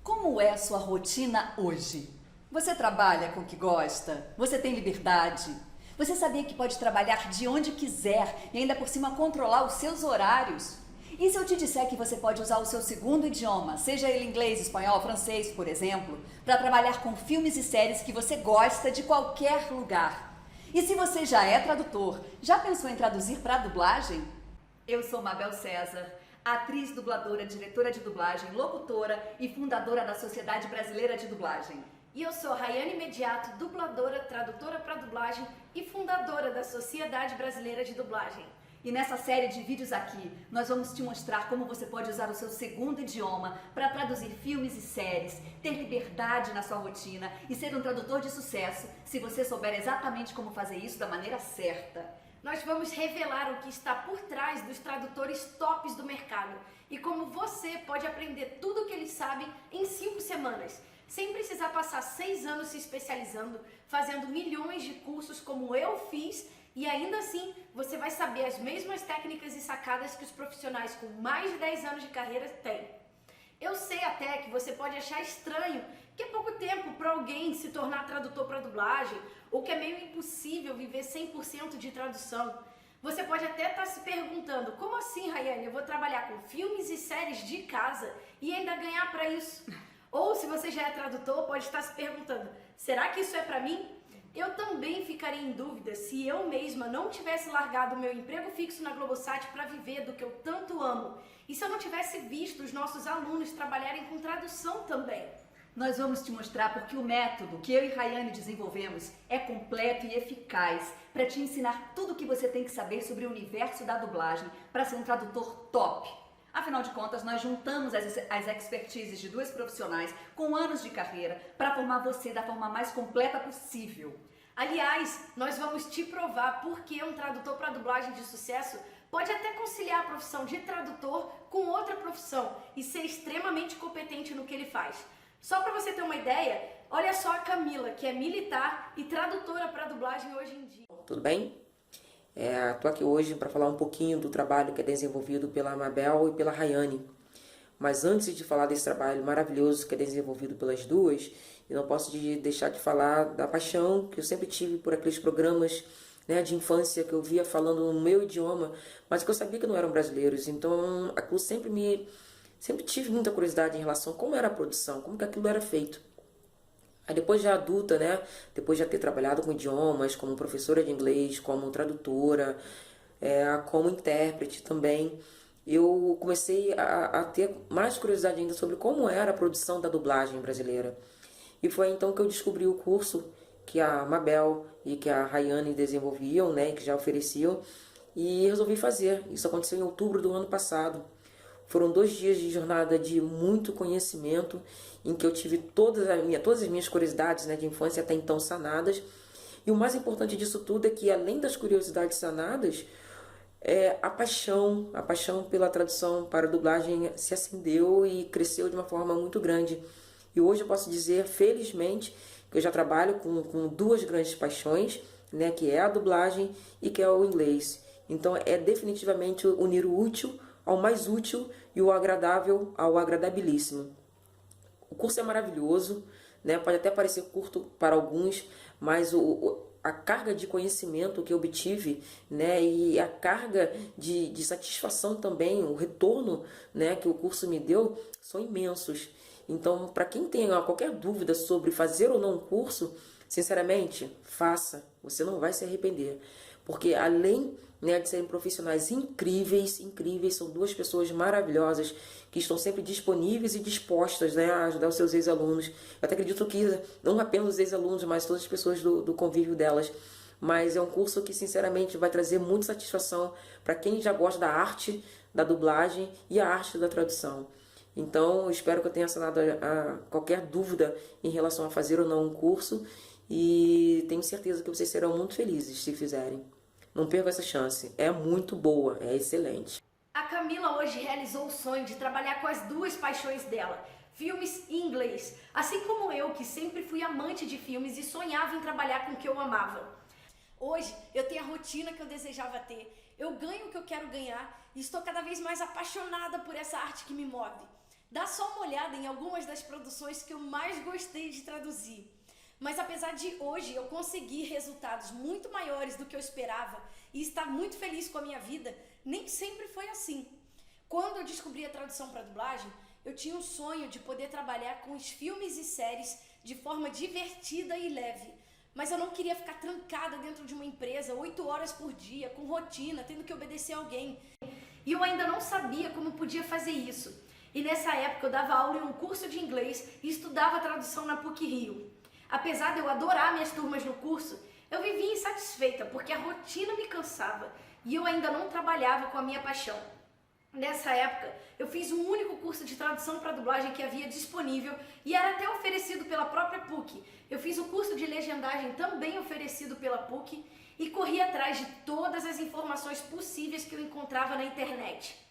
Como é a sua rotina hoje? Você trabalha com o que gosta? Você tem liberdade? Você sabia que pode trabalhar de onde quiser e ainda por cima controlar os seus horários? E se eu te disser que você pode usar o seu segundo idioma, seja ele inglês, espanhol, francês, por exemplo, para trabalhar com filmes e séries que você gosta de qualquer lugar? E se você já é tradutor, já pensou em traduzir para dublagem? Eu sou Mabel César, atriz, dubladora, diretora de dublagem, locutora e fundadora da Sociedade Brasileira de Dublagem. E eu sou Rayane Mediato, dubladora, tradutora para dublagem e fundadora da Sociedade Brasileira de Dublagem. E nessa série de vídeos aqui, nós vamos te mostrar como você pode usar o seu segundo idioma para traduzir filmes e séries, ter liberdade na sua rotina e ser um tradutor de sucesso se você souber exatamente como fazer isso da maneira certa. Nós vamos revelar o que está por trás dos tradutores tops do mercado e como você pode aprender tudo o que eles sabem em 5 semanas, sem precisar passar 6 anos se especializando, fazendo milhões de cursos como eu fiz, e ainda assim você vai saber as mesmas técnicas e sacadas que os profissionais com mais de 10 anos de carreira têm. Eu sei até que você pode achar estranho que é pouco tempo para alguém se tornar tradutor para dublagem, ou que é meio impossível viver 100% de tradução. Você pode até estar se perguntando, como assim, Rayane, eu vou trabalhar com filmes e séries de casa e ainda ganhar para isso? Ou se você já é tradutor, pode estar se perguntando, será que isso é para mim? Eu também ficaria em dúvida se eu mesma não tivesse largado o meu emprego fixo na Globosat para viver do que eu tanto amo. E se eu não tivesse visto os nossos alunos trabalharem com tradução também. Nós vamos te mostrar porque o método que eu e Rayane desenvolvemos é completo e eficaz para te ensinar tudo o que você tem que saber sobre o universo da dublagem para ser um tradutor top. Afinal de contas, nós juntamos as expertises de 2 profissionais com anos de carreira para formar você da forma mais completa possível. Aliás, nós vamos te provar porque um tradutor para dublagem de sucesso pode até conciliar a profissão de tradutor com outra profissão e ser extremamente competente no que ele faz. Só para você ter uma ideia, olha só a Camila, que é militar e tradutora para dublagem hoje em dia. Tudo bem? Estou aqui hoje para falar um pouquinho do trabalho que é desenvolvido pela Mabel e pela Rayane. Mas antes de falar desse trabalho maravilhoso que é desenvolvido pelas duas, eu não posso deixar de falar da paixão que eu sempre tive por aqueles programas, né, de infância que eu via falando no meu idioma, mas que eu sabia que não eram brasileiros. Então, aquilo sempre tive muita curiosidade em relação a como era a produção, como que aquilo era feito. Aí depois de adulta, né, depois de ter trabalhado com idiomas, como professora de inglês, como tradutora, como intérprete também, eu comecei a ter mais curiosidade ainda sobre como era a produção da dublagem brasileira. E foi então que eu descobri o curso que a Mabel e que a Rayane desenvolviam, né, que já ofereciam, e resolvi fazer. Isso aconteceu em outubro do ano passado. Foram 2 dias de jornada de muito conhecimento, em que eu tive todas as minhas curiosidades, né, de infância até então sanadas. E o mais importante disso tudo é que, além das curiosidades sanadas, a paixão pela tradução para a dublagem se acendeu e cresceu de uma forma muito grande. E hoje eu posso dizer, felizmente, que eu já trabalho com 2 grandes paixões, né, que é a dublagem e que é o inglês. Então é definitivamente unir o útil ao mais útil e o agradável ao agradabilíssimo. O curso é maravilhoso, né? Pode até parecer curto para alguns, mas a carga de conhecimento que eu obtive, né, e a carga de satisfação também, o retorno, né, que o curso me deu, são imensos. Então, para quem tem qualquer dúvida sobre fazer ou não um curso, sinceramente, faça, você não vai se arrepender. Porque além, né, de serem profissionais incríveis, são 2 pessoas maravilhosas que estão sempre disponíveis e dispostas, né, a ajudar os seus ex-alunos. Eu até acredito que não apenas os ex-alunos, mas todas as pessoas do convívio delas. Mas é um curso que, sinceramente, vai trazer muita satisfação para quem já gosta da arte da dublagem e a arte da tradução. Então, eu espero que eu tenha sanado a qualquer dúvida em relação a fazer ou não um curso, e tenho certeza que vocês serão muito felizes se fizerem. Não perca essa chance, é muito boa, é excelente. A Camila hoje realizou o sonho de trabalhar com as 2 paixões dela, filmes e inglês, assim como eu, que sempre fui amante de filmes e sonhava em trabalhar com o que eu amava. Hoje eu tenho a rotina que eu desejava ter, eu ganho o que eu quero ganhar e estou cada vez mais apaixonada por essa arte que me move. Dá só uma olhada em algumas das produções que eu mais gostei de traduzir. Mas apesar de hoje eu conseguir resultados muito maiores do que eu esperava e estar muito feliz com a minha vida, nem sempre foi assim. Quando eu descobri a tradução para dublagem, eu tinha um sonho de poder trabalhar com os filmes e séries de forma divertida e leve. Mas eu não queria ficar trancada dentro de uma empresa 8 horas por dia, com rotina, tendo que obedecer alguém. E eu ainda não sabia como podia fazer isso. E nessa época eu dava aula em um curso de inglês e estudava tradução na PUC-Rio. Apesar de eu adorar minhas turmas no curso, eu vivia insatisfeita porque a rotina me cansava e eu ainda não trabalhava com a minha paixão. Nessa época, eu fiz um único curso de tradução para dublagem que havia disponível e era até oferecido pela própria PUC. Eu fiz o curso de legendagem também oferecido pela PUC e corri atrás de todas as informações possíveis que eu encontrava na internet.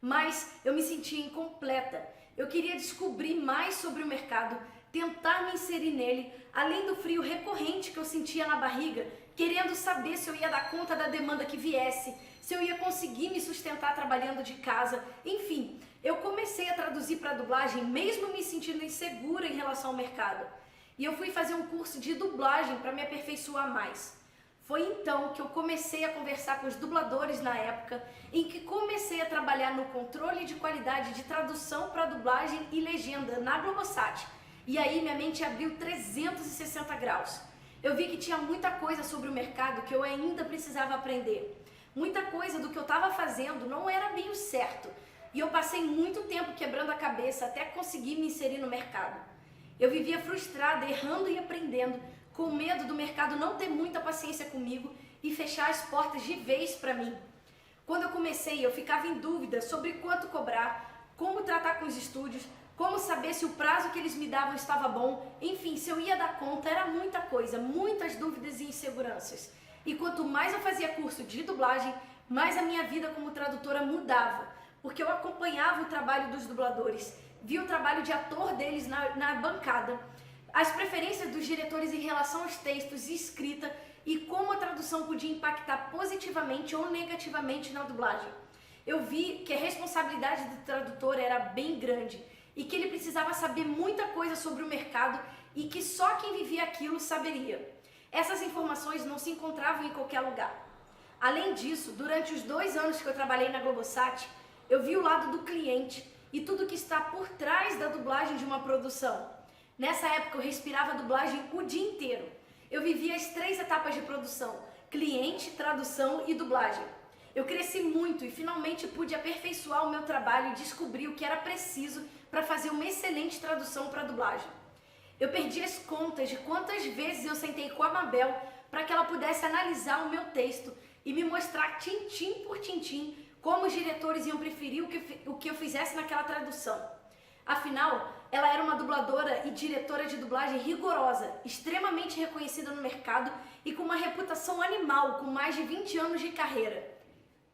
Mas eu me sentia incompleta. Eu queria descobrir mais sobre o mercado, tentar me inserir nele, além do frio recorrente que eu sentia na barriga, querendo saber se eu ia dar conta da demanda que viesse, se eu ia conseguir me sustentar trabalhando de casa. Enfim, eu comecei a traduzir para dublagem mesmo me sentindo insegura em relação ao mercado. E eu fui fazer um curso de dublagem para me aperfeiçoar mais. Foi então que eu comecei a conversar com os dubladores na época, em que comecei a trabalhar no controle de qualidade de tradução para dublagem e legenda na Globosat. E aí minha mente abriu 360 graus. Eu vi que tinha muita coisa sobre o mercado que eu ainda precisava aprender. Muita coisa do que eu estava fazendo não era bem o certo. E eu passei muito tempo quebrando a cabeça até conseguir me inserir no mercado. Eu vivia frustrada, errando e aprendendo, com medo do mercado não ter muita paciência comigo e fechar as portas de vez para mim. Quando eu comecei, eu ficava em dúvida sobre quanto cobrar, como tratar com os estúdios, como saber se o prazo que eles me davam estava bom, enfim, se eu ia dar conta, era muita coisa, muitas dúvidas e inseguranças. E quanto mais eu fazia curso de dublagem, mais a minha vida como tradutora mudava, porque eu acompanhava o trabalho dos dubladores, via o trabalho de ator deles na bancada, as preferências dos diretores em relação aos textos e escrita e como a tradução podia impactar positivamente ou negativamente na dublagem. Eu vi que a responsabilidade do tradutor era bem grande e que ele precisava saber muita coisa sobre o mercado e que só quem vivia aquilo saberia. Essas informações não se encontravam em qualquer lugar. Além disso, durante os 2 anos que eu trabalhei na Globosat, eu vi o lado do cliente e tudo que está por trás da dublagem de uma produção. Nessa época eu respirava dublagem o dia inteiro. Eu vivia as 3 etapas de produção: cliente, tradução e dublagem. Eu cresci muito e finalmente pude aperfeiçoar o meu trabalho e descobrir o que era preciso para fazer uma excelente tradução para dublagem. Eu perdi as contas de quantas vezes eu sentei com a Mabel para que ela pudesse analisar o meu texto e me mostrar tintim por tintim como os diretores iam preferir o que eu fizesse naquela tradução. Afinal, ela era uma dubladora e diretora de dublagem rigorosa, extremamente reconhecida no mercado e com uma reputação animal, com mais de 20 anos de carreira.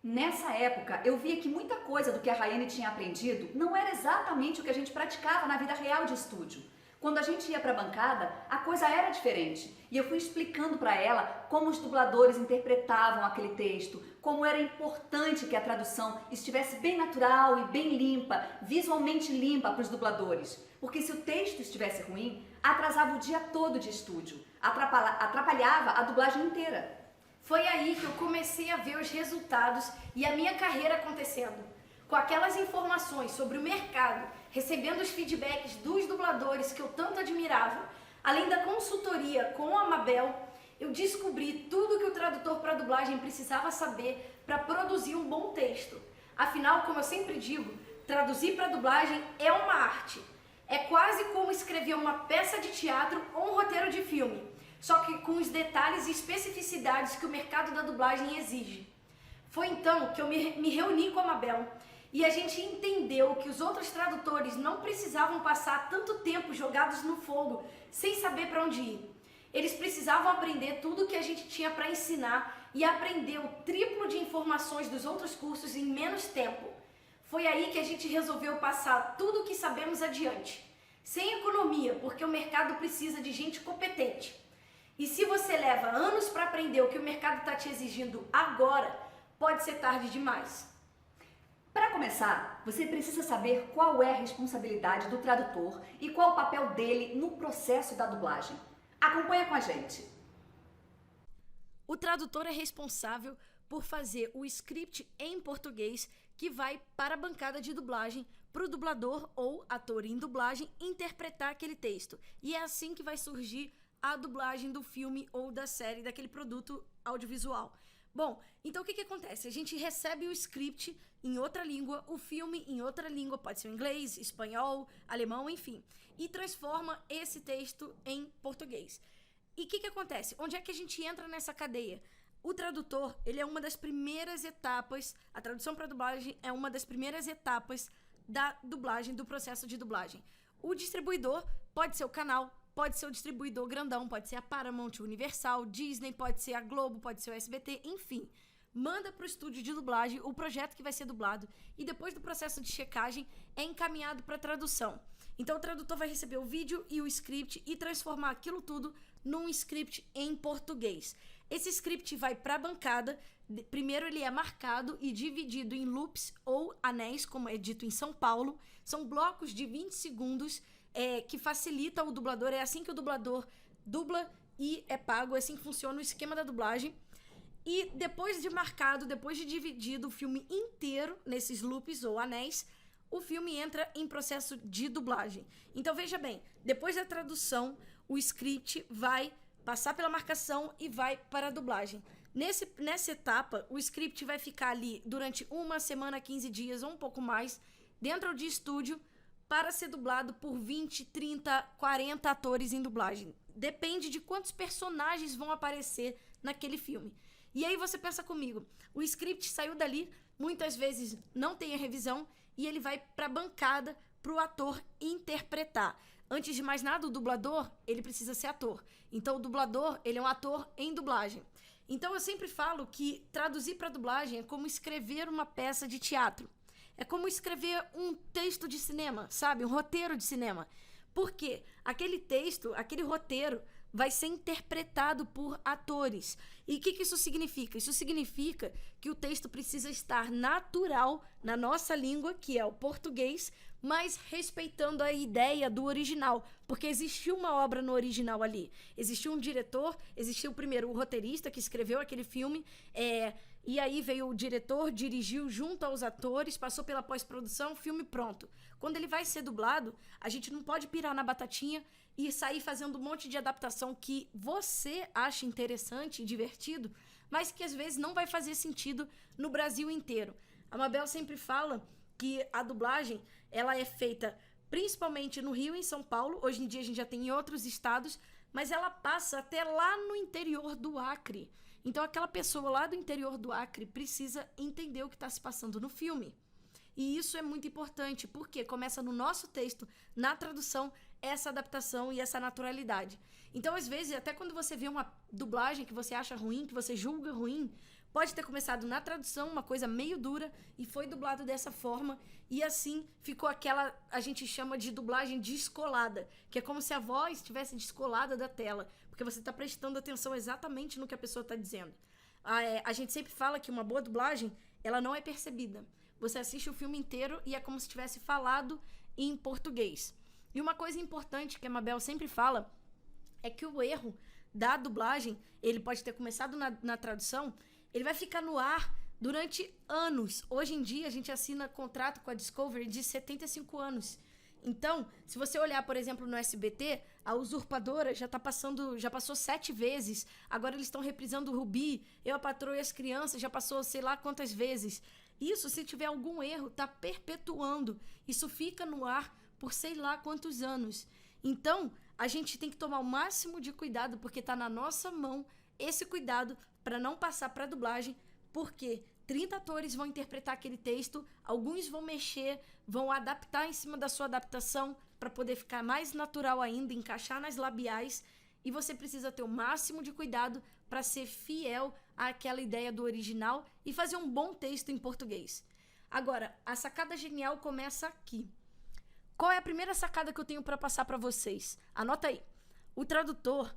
Nessa época, eu via que muita coisa do que a Rayane tinha aprendido não era exatamente o que a gente praticava na vida real de estúdio. Quando a gente ia para a bancada, a coisa era diferente. E eu fui explicando para ela como os dubladores interpretavam aquele texto, como era importante que a tradução estivesse bem natural e bem limpa, visualmente limpa para os dubladores. Porque se o texto estivesse ruim, atrasava o dia todo de estúdio, atrapalhava a dublagem inteira. Foi aí que eu comecei a ver os resultados e a minha carreira acontecendo. Com aquelas informações sobre o mercado, recebendo os feedbacks dos dubladores que eu tanto admirava, além da consultoria com a Mabel, eu descobri tudo que o tradutor para dublagem precisava saber para produzir um bom texto. Afinal, como eu sempre digo, traduzir para dublagem é uma arte. É quase como escrever uma peça de teatro ou um roteiro de filme, só que com os detalhes e especificidades que o mercado da dublagem exige. Foi então que eu me reuni com a Mabel e a gente entendeu que os outros tradutores não precisavam passar tanto tempo jogados no fogo sem saber para onde ir. Eles precisavam aprender tudo o que a gente tinha para ensinar e aprender o triplo de informações dos outros cursos em menos tempo. Foi aí que a gente resolveu passar tudo o que sabemos adiante, sem economia, porque o mercado precisa de gente competente. E se você leva anos para aprender o que o mercado está te exigindo agora, pode ser tarde demais. Para começar, você precisa saber qual é a responsabilidade do tradutor e qual o papel dele no processo da dublagem. Acompanha com a gente. O tradutor é responsável por fazer o script em português que vai para a bancada de dublagem, para o dublador ou ator em dublagem interpretar aquele texto. E é assim que vai surgir a dublagem do filme ou da série, daquele produto audiovisual. Bom, então o que acontece? A gente recebe o script em outra língua, o filme em outra língua, pode ser inglês, espanhol, alemão, enfim, e transforma esse texto em português. E o que acontece? Onde é que a gente entra nessa cadeia? O tradutor, ele é uma das primeiras etapas, a tradução para dublagem é uma das primeiras etapas da dublagem, do processo de dublagem. O distribuidor pode ser o canal, pode ser o distribuidor grandão, pode ser a Paramount, Universal, Disney, pode ser a Globo, pode ser o SBT, enfim. Manda para o estúdio de dublagem o projeto que vai ser dublado e depois do processo de checagem é encaminhado para tradução. Então o tradutor vai receber o vídeo e o script e transformar aquilo tudo num script em português. Esse script vai para a bancada, primeiro ele é marcado e dividido em loops ou anéis, como é dito em São Paulo. São blocos de 20 segundos que facilita o dublador, é assim que o dublador dubla e é pago, é assim que funciona o esquema da dublagem. E depois de marcado, depois de dividido o filme inteiro nesses loops ou anéis, o filme entra em processo de dublagem. Então veja bem, depois da tradução, o script vai passar pela marcação e vai para a dublagem. Nessa etapa, o script vai ficar ali durante 1 semana, 15 dias ou um pouco mais, dentro de estúdio, para ser dublado por 20, 30, 40 atores em dublagem. Depende de quantos personagens vão aparecer naquele filme. E aí você pensa comigo, o script saiu dali, muitas vezes não tem a revisão, e ele vai para a bancada para o ator interpretar. Antes de mais nada, o dublador, ele precisa ser ator. Então o dublador, ele é um ator em dublagem. Então eu sempre falo que traduzir para dublagem é como escrever uma peça de teatro. É como escrever um texto de cinema, sabe? Um roteiro de cinema. Por quê? Aquele texto, aquele roteiro vai ser interpretado por atores. E o que isso significa? Isso significa que o texto precisa estar natural na nossa língua, que é o português, mas respeitando a ideia do original, porque existiu uma obra no original ali. Existiu um diretor, existiu primeiro o roteirista que escreveu aquele filme, e aí veio o diretor, dirigiu junto aos atores, passou pela pós-produção, filme pronto. Quando ele vai ser dublado, a gente não pode pirar na batatinha e sair fazendo um monte de adaptação que você acha interessante e divertido, mas que às vezes não vai fazer sentido no Brasil inteiro. A Mabel sempre fala que a dublagem, ela é feita principalmente no Rio e em São Paulo. Hoje em dia a gente já tem em outros estados, mas ela passa até lá no interior do Acre. Então aquela pessoa lá do interior do Acre precisa entender o que está se passando no filme. E isso é muito importante, porque começa no nosso texto, na tradução, essa adaptação e essa naturalidade. Então, às vezes, até quando você vê uma dublagem que você acha ruim, que você julga ruim, pode ter começado na tradução, uma coisa meio dura, e foi dublado dessa forma, e assim ficou aquela, a gente chama de dublagem descolada, que é como se a voz estivesse descolada da tela, porque você está prestando atenção exatamente no que a pessoa está dizendo. A gente sempre fala que uma boa dublagem, ela não é percebida. Você assiste o filme inteiro e é como se tivesse falado em português. E uma coisa importante que a Mabel sempre fala é que o erro da dublagem, ele pode ter começado na tradução, ele vai ficar no ar durante anos. Hoje em dia, a gente assina contrato com a Discovery de 75 anos. Então, se você olhar, por exemplo, no SBT, a Usurpadora já passou 7 vezes. Agora eles estão reprisando o Rubi, Eu, a Patroa e as Crianças, já passou sei lá quantas vezes. Isso, se tiver algum erro, está perpetuando. Isso fica no ar por sei lá quantos anos. Então, a gente tem que tomar o máximo de cuidado, porque está na nossa mão esse cuidado para não passar para a dublagem, porque 30 atores vão interpretar aquele texto, alguns vão mexer, vão adaptar em cima da sua adaptação para poder ficar mais natural ainda, encaixar nas labiais, e você precisa ter o máximo de cuidado para ser fiel àquela ideia do original e fazer um bom texto em português. Agora, a sacada genial começa aqui. Qual é a primeira sacada que eu tenho para passar para vocês? Anota aí. O tradutor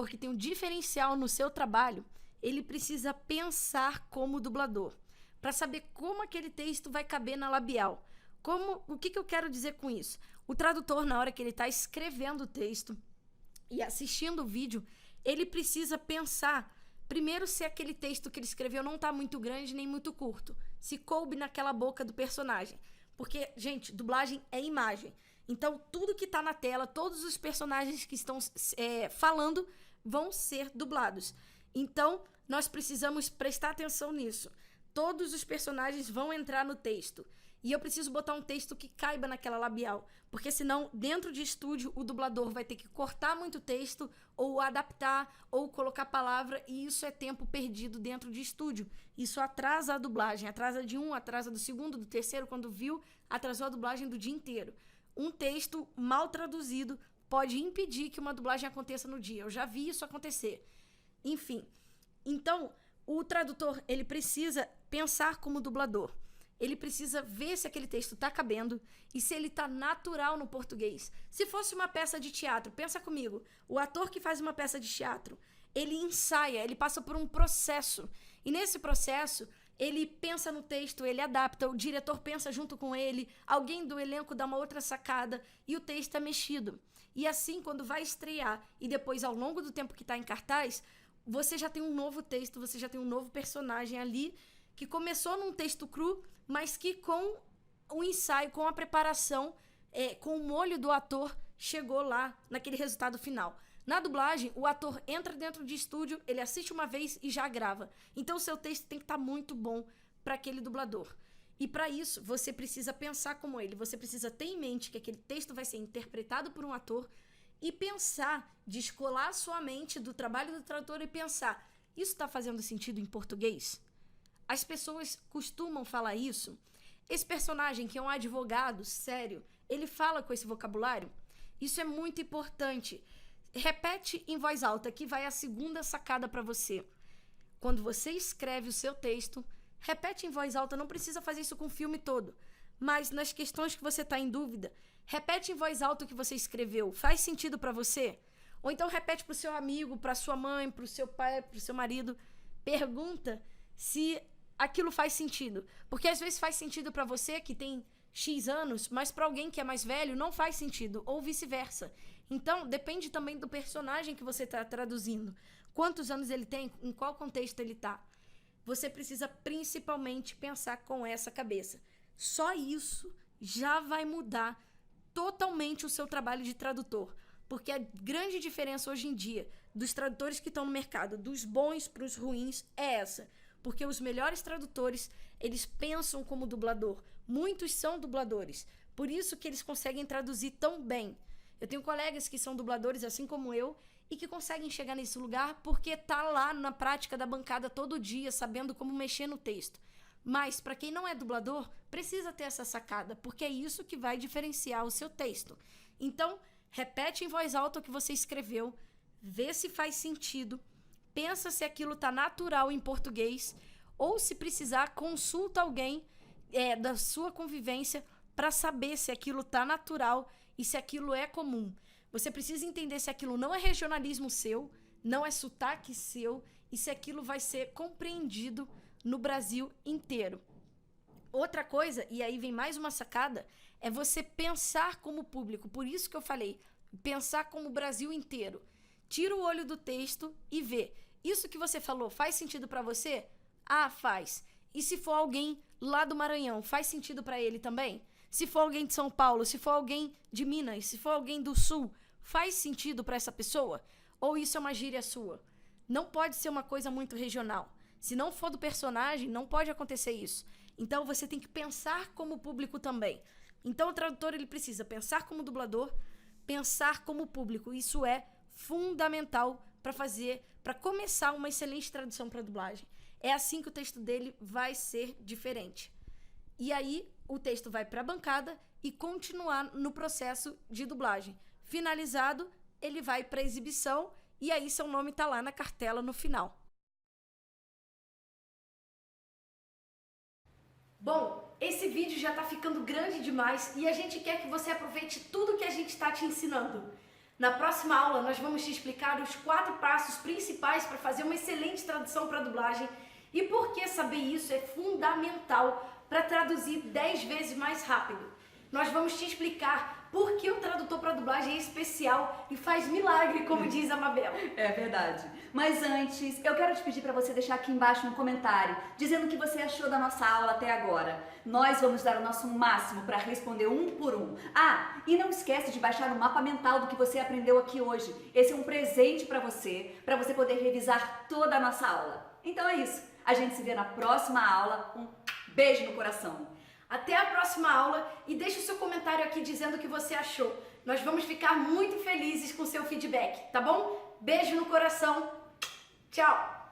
que tem um diferencial no seu trabalho, ele precisa pensar como dublador. para saber como aquele texto vai caber na labial. O que eu quero dizer com isso? O tradutor, na hora que ele está escrevendo o texto e assistindo o vídeo, ele precisa pensar, primeiro, se aquele texto que ele escreveu não está muito grande nem muito curto, se coube naquela boca do personagem. Porque, gente, dublagem é imagem. Então, tudo que está na tela, todos os personagens que estão falando vão ser dublados. Então, nós precisamos prestar atenção nisso. Todos os personagens vão entrar no texto. E eu preciso botar um texto que caiba naquela labial. Porque senão, dentro de estúdio, o dublador vai ter que cortar muito texto, ou adaptar, ou colocar palavra, e isso é tempo perdido dentro de estúdio. Isso atrasa a dublagem. Atrasa de um, atrasa do segundo, do terceiro. Quando viu, atrasou a dublagem do dia inteiro. Um texto mal traduzido pode impedir que uma dublagem aconteça no dia. Eu já vi isso acontecer. Enfim. Então, o tradutor, ele precisa pensar como dublador. Ele precisa ver se aquele texto está cabendo e se ele está natural no português. Se fosse uma peça de teatro, pensa comigo, o ator que faz uma peça de teatro, ele ensaia, ele passa por um processo. E nesse processo, ele pensa no texto, ele adapta, o diretor pensa junto com ele, alguém do elenco dá uma outra sacada e o texto é mexido. E assim, quando vai estrear e depois, ao longo do tempo que está em cartaz, você já tem um novo texto, você já tem um novo personagem ali que começou num texto cru, mas que com o ensaio, com a preparação, com o molho do ator, chegou lá naquele resultado final. Na dublagem, o ator entra dentro de estúdio, ele assiste uma vez e já grava. Então, o seu texto tem que estar muito bom para aquele dublador. E para isso, você precisa pensar como ele. Você precisa ter em mente que aquele texto vai ser interpretado por um ator e pensar, descolar a sua mente do trabalho do tradutor e pensar, isso está fazendo sentido em português? As pessoas costumam falar isso. Esse personagem, que é um advogado sério, ele fala com esse vocabulário? Isso é muito importante. Repete em voz alta, que vai a segunda sacada para você. Quando você escreve o seu texto, repete em voz alta, não precisa fazer isso com o filme todo, mas nas questões que você está em dúvida, repete em voz alta o que você escreveu. Faz sentido para você? Ou então repete para o seu amigo, para sua mãe, para o seu pai, para o seu marido. Pergunta se aquilo faz sentido. Porque às vezes faz sentido para você que tem X anos, mas para alguém que é mais velho não faz sentido, ou vice-versa. Então, depende também do personagem que você está traduzindo. Quantos anos ele tem, em qual contexto ele está. Você precisa principalmente pensar com essa cabeça. Só isso já vai mudar totalmente o seu trabalho de tradutor. Porque a grande diferença hoje em dia dos tradutores que estão no mercado, dos bons para os ruins, é essa. Porque os melhores tradutores, eles pensam como dublador. Muitos são dubladores. Por isso que eles conseguem traduzir tão bem. Eu tenho colegas que são dubladores, assim como eu, e que conseguem chegar nesse lugar porque tá lá na prática da bancada todo dia, sabendo como mexer no texto. Mas, para quem não é dublador, precisa ter essa sacada, porque é isso que vai diferenciar o seu texto. Então, repete em voz alta o que você escreveu, vê se faz sentido, pensa se aquilo está natural em português, ou se precisar, consulta alguém da sua convivência para saber se aquilo está natural e se aquilo é comum. Você precisa entender se aquilo não é regionalismo seu, não é sotaque seu, e se aquilo vai ser compreendido no Brasil inteiro. Outra coisa, e aí vem mais uma sacada, é você pensar como público. Por isso que eu falei, pensar como o Brasil inteiro. Tira o olho do texto e vê. Isso que você falou faz sentido para você? Ah, faz. E se for alguém lá do Maranhão, faz sentido para ele também? Se for alguém de São Paulo, se for alguém de Minas, se for alguém do Sul, faz sentido para essa pessoa? Ou isso é uma gíria sua? Não pode ser uma coisa muito regional. Se não for do personagem, não pode acontecer isso. Então você tem que pensar como público também. Então o tradutor ele precisa pensar como dublador, pensar como público. Isso é fundamental para começar uma excelente tradução para dublagem. É assim que o texto dele vai ser diferente. E aí o texto vai para a bancada e continuar no processo de dublagem. Finalizado, ele vai para a exibição e aí seu nome está lá na cartela no final. Bom, esse vídeo já está ficando grande demais e a gente quer que você aproveite tudo que a gente está te ensinando. Na próxima aula, nós vamos te explicar os 4 passos principais para fazer uma excelente tradução para dublagem E por que saber isso é fundamental para traduzir 10 vezes mais rápido? Nós vamos te explicar por que o tradutor para dublagem é especial e faz milagre, como diz a Mabel. É verdade. Mas antes, eu quero te pedir para você deixar aqui embaixo um comentário dizendo o que você achou da nossa aula até agora. Nós vamos dar o nosso máximo para responder um por um. Ah, e não esquece de baixar o mapa mental do que você aprendeu aqui hoje. Esse é um presente para você poder revisar toda a nossa aula. Então é isso. A gente se vê na próxima aula. Um beijo no coração. Até a próxima aula e deixe o seu comentário aqui dizendo o que você achou. Nós vamos ficar muito felizes com o seu feedback, tá bom? Beijo no coração. Tchau!